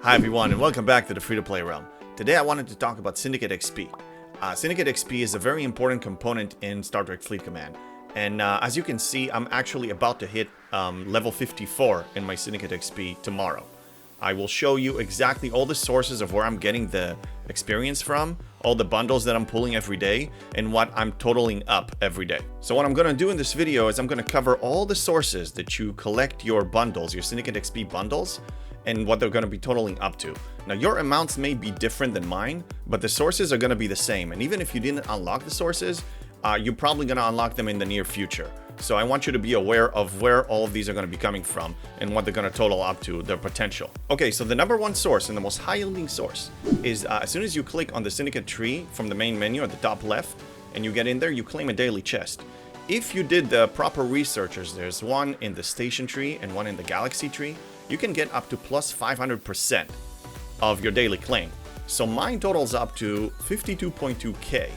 Hi everyone and welcome back to the free-to-play realm. Today I wanted to talk about Syndicate XP. Syndicate XP is a very important component in Star Trek Fleet Command. And as you can see, I'm actually about to hit level 54 in my Syndicate XP tomorrow. I will show you exactly all the sources of where I'm getting the experience from, all the bundles that I'm pulling every day, and what I'm totaling up every day. So what I'm going to do in this video is I'm going to cover all the sources that you collect your bundles, your Syndicate XP bundles, and what they're going to be totaling up to. Now, your amounts may be different than mine, but the sources are going to be the same. And even if you didn't unlock the sources, you're probably going to unlock them in the near future. So I want you to be aware of where all of these are going to be coming from and what they're going to total up to, their potential. Okay, so the number one source and the most high-yielding source is as soon as you click on the Syndicate Tree from the main menu at the top left, and you get in there, you claim a daily chest. If you did the proper researches, there's one in the Station Tree and one in the Galaxy Tree, you can get up to plus 500% of your daily claim. So mine totals up to 52.2k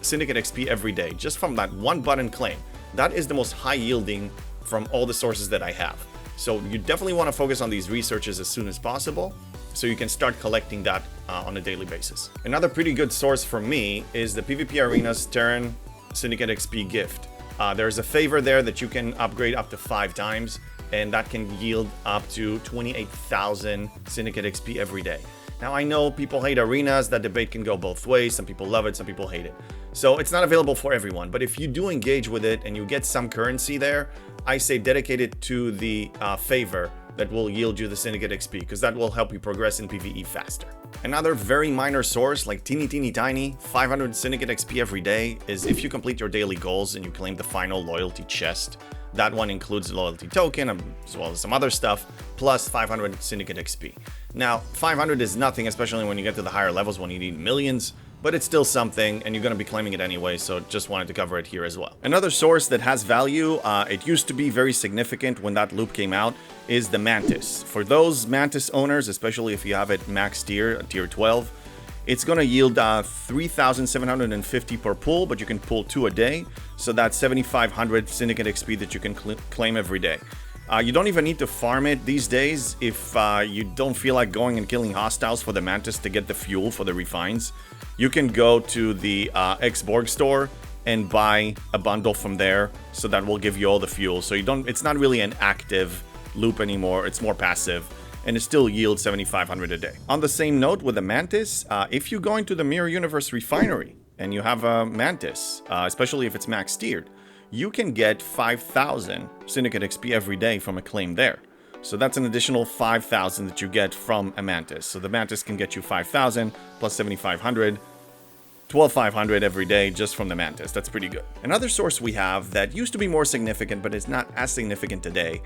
Syndicate XP every day, just from that one button claim. That is the most high yielding from all the sources that I have. So you definitely want to focus on these researches as soon as possible, so you can start collecting that on a daily basis. Another pretty good source for me is the PvP Arena's Terran Syndicate XP gift. There's a favor there that you can upgrade up to 5 times, and that can yield up to 28,000 Syndicate XP every day. Now, I know people hate arenas. That debate can go both ways. Some people love it, some people hate it. So it's not available for everyone, but if you do engage with it and you get some currency there, I say dedicate it to the favor that will yield you the Syndicate XP, because that will help you progress in PvE faster. Another very minor source, like teeny tiny, 500 Syndicate XP every day, is if you complete your daily goals and you claim the final loyalty chest. That one includes the loyalty token, as well as some other stuff, plus 500 Syndicate XP. Now, 500 is nothing, especially when you get to the higher levels when you need millions, but it's still something, and you're going to be claiming it anyway, so just wanted to cover it here as well. Another source that has value, it used to be very significant when that loop came out, is the Mantis. For those Mantis owners, especially if you have it max tier, tier 12, it's going to yield 3,750 per pull, but you can pull 2 a day. So that's 7,500 Syndicate XP that you can claim every day. You don't even need to farm it these days if you don't feel like going and killing hostiles for the Mantis to get the fuel for the refines. You can go to the Xborg store and buy a bundle from there, so that will give you all the fuel. So it's not really an active loop anymore, it's more passive, and it still yields 7,500 a day. On the same note with the Mantis, if you go into the Mirror Universe refinery and you have a Mantis, especially if it's max tiered, you can get 5,000 Syndicate XP every day from a claim there. So that's an additional 5,000 that you get from a Mantis. So the Mantis can get you 5,000 plus 7,500, 12,500 every day just from the Mantis. That's pretty good. Another source we have that used to be more significant, but is not as significant today,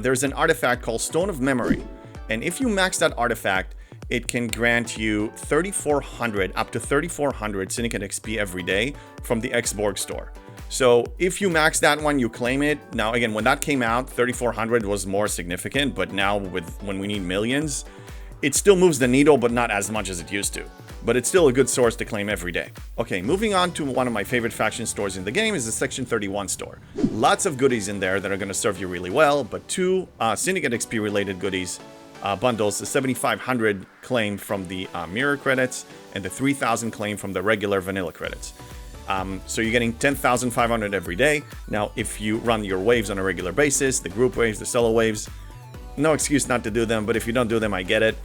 there's an artifact called Stone of Memory. And if you max that artifact, it can grant you 3,400, up to 3,400 Syndicate XP every day from the Xborg store. So if you max that one, you claim it. Now, again, when that came out, 3,400 was more significant, but now when we need millions, it still moves the needle, but not as much as it used to. But it's still a good source to claim every day. Okay, moving on to one of my favorite faction stores in the game is the Section 31 store. Lots of goodies in there that are going to serve you really well, but 2 Syndicate XP related goodies. Bundles, the 7,500 claim from the mirror credits and the 3,000 claim from the regular vanilla credits. So you're getting 10,500 every day. Now, if you run your waves on a regular basis, the group waves, the solo waves, no excuse not to do them, but if you don't do them, I get it.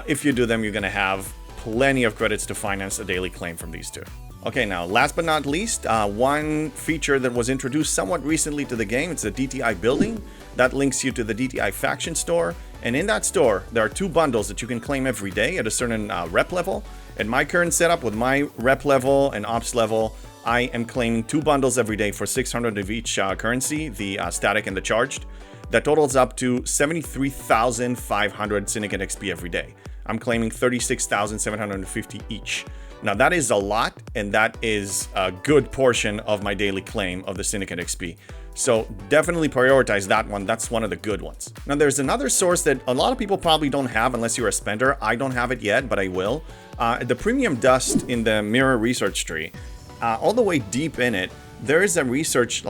If you do them, you're going to have plenty of credits to finance a daily claim from these 2. Okay, now, last but not least, one feature that was introduced somewhat recently to the game, it's the DTI building. That links you to the DTI Faction Store. And in that store, there are 2 bundles that you can claim every day at a certain rep level. At my current setup, with my rep level and ops level, I am claiming 2 bundles every day for 600 of each currency, the static and the charged. That totals up to 73,500 Syndicate XP every day. I'm claiming 36,750 each. Now, that is a lot, and that is a good portion of my daily claim of the Syndicate XP. So definitely prioritize that one. That's one of the good ones. Now, there's another source that a lot of people probably don't have unless you're a spender. I don't have it yet, but I will. The premium dust in the mirror research tree, all the way deep in it, there is a research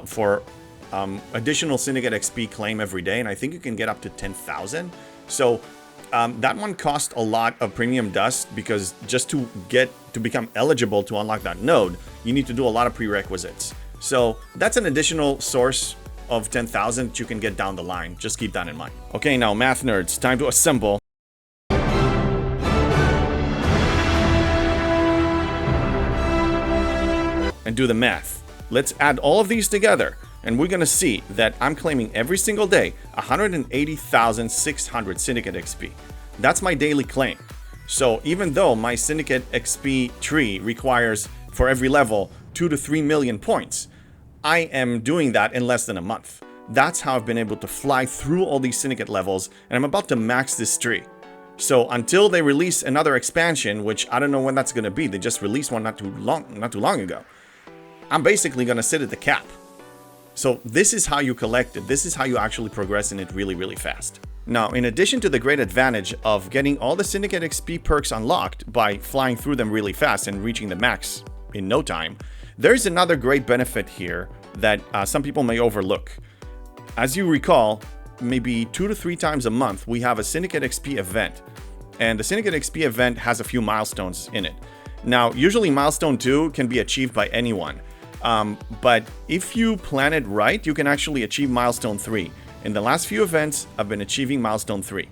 for additional Syndicate XP claim every day, and I think you can get up to 10,000. So That one cost a lot of premium dust because just to become eligible to unlock that node, you need to do a lot of prerequisites. So that's an additional source of 10,000 that you can get down the line. Just keep that in mind. Okay, now math nerds, time to assemble. And do the math. Let's add all of these together, and we're gonna see that I'm claiming every single day 180,600 Syndicate XP. That's my daily claim. So even though my Syndicate XP tree requires for every level 2 to 3 million points, I am doing that in less than a month. That's how I've been able to fly through all these Syndicate levels, and I'm about to max this tree. So until they release another expansion, which I don't know when that's gonna be, they just released one not too long ago, I'm basically gonna sit at the cap. So this is how you collect it. This is how you actually progress in it really, really fast. Now, in addition to the great advantage of getting all the Syndicate XP perks unlocked by flying through them really fast and reaching the max in no time, there's another great benefit here that some people may overlook. As you recall, maybe 2 to 3 times a month, we have a Syndicate XP event. And the Syndicate XP event has a few milestones in it. Now, usually milestone 2 can be achieved by anyone. But if you plan it right, you can actually achieve milestone 3. In the last few events, I've been achieving milestone 3.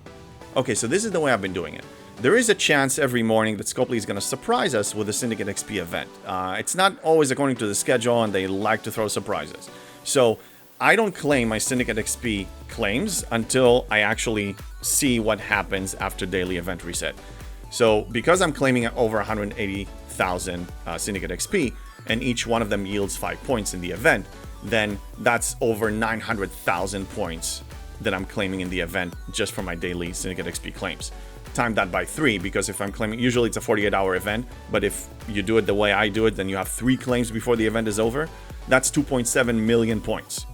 Okay, so this is the way I've been doing it. There is a chance every morning that Scopely is going to surprise us with a Syndicate XP event. It's not always according to the schedule, and they like to throw surprises. So I don't claim my Syndicate XP claims until I actually see what happens after daily event reset. So because I'm claiming over 180,000 Syndicate XP, and each one of them yields 5 points in the event, then that's over 900,000 points that I'm claiming in the event just for my daily Syndicate XP claims. Time that by 3, because if I'm claiming, usually it's a 48-hour event, but if you do it the way I do it, then you have 3 claims before the event is over. That's 2.7 million points.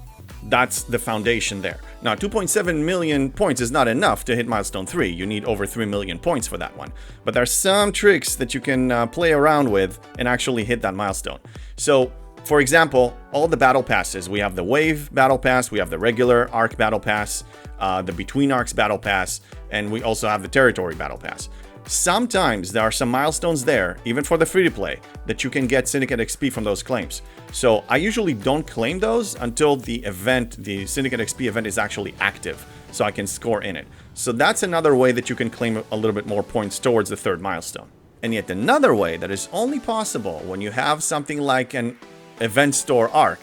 That's the foundation there. Now, 2.7 million points is not enough to hit milestone 3. You need over 3 million points for that one. But there's some tricks that you can play around with and actually hit that milestone. So, for example, all the battle passes. We have the Wave Battle Pass, we have the regular Arc Battle Pass, the Between Arcs Battle Pass, and we also have the Territory Battle Pass. Sometimes there are some milestones there, even for the free-to-play, that you can get Syndicate XP from those claims. So I usually don't claim those until the event, the Syndicate XP event, is actually active, so I can score in it. So that's another way that you can claim a little bit more points towards the 3rd milestone. And yet another way that is only possible when you have something like an event store arc,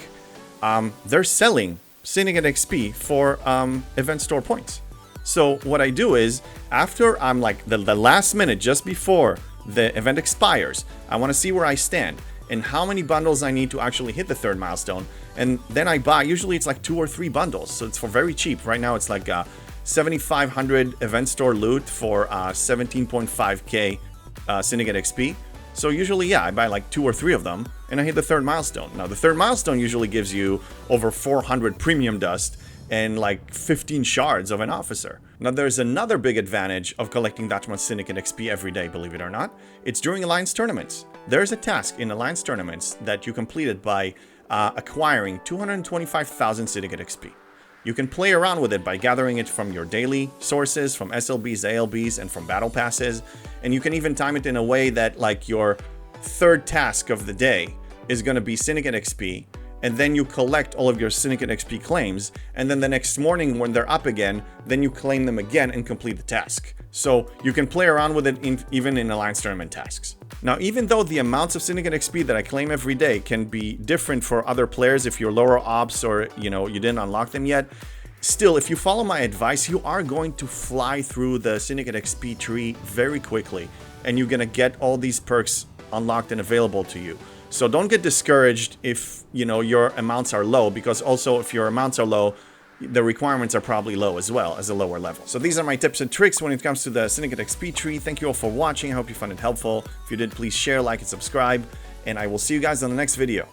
they're selling Syndicate XP for event store points. So what I do is, after I'm like the last minute, just before the event expires, I want to see where I stand and how many bundles I need to actually hit the 3rd milestone. And then I buy, usually it's like 2 or 3 bundles. So it's for very cheap. Right now it's like 7,500 event store loot for 17.5k Syndicate XP. So usually, yeah, I buy like 2 or 3 of them and I hit the 3rd milestone. Now the 3rd milestone usually gives you over 400 premium dust and like 15 shards of an officer. Now there's another big advantage of collecting that much Syndicate XP every day, believe it or not. It's during Alliance tournaments. There's a task in Alliance tournaments that you completed by acquiring 225,000 Syndicate XP. You can play around with it by gathering it from your daily sources, from SLBs, ALBs, and from battle passes. And you can even time it in a way that like your 3rd task of the day is going to be Syndicate XP, and then you collect all of your Syndicate XP claims, and then the next morning when they're up again, then you claim them again and complete the task. So you can play around with it even in Alliance Tournament tasks. Now, even though the amounts of Syndicate XP that I claim every day can be different for other players if you're lower ops or, you didn't unlock them yet, still, if you follow my advice, you are going to fly through the Syndicate XP tree very quickly, and you're gonna get all these perks unlocked and available to you. So don't get discouraged if, your amounts are low, because also if your amounts are low, the requirements are probably low as well as a lower level. So these are my tips and tricks when it comes to the Syndicate XP tree. Thank you all for watching. I hope you found it helpful. If you did, please share, like, and subscribe, and I will see you guys on the next video.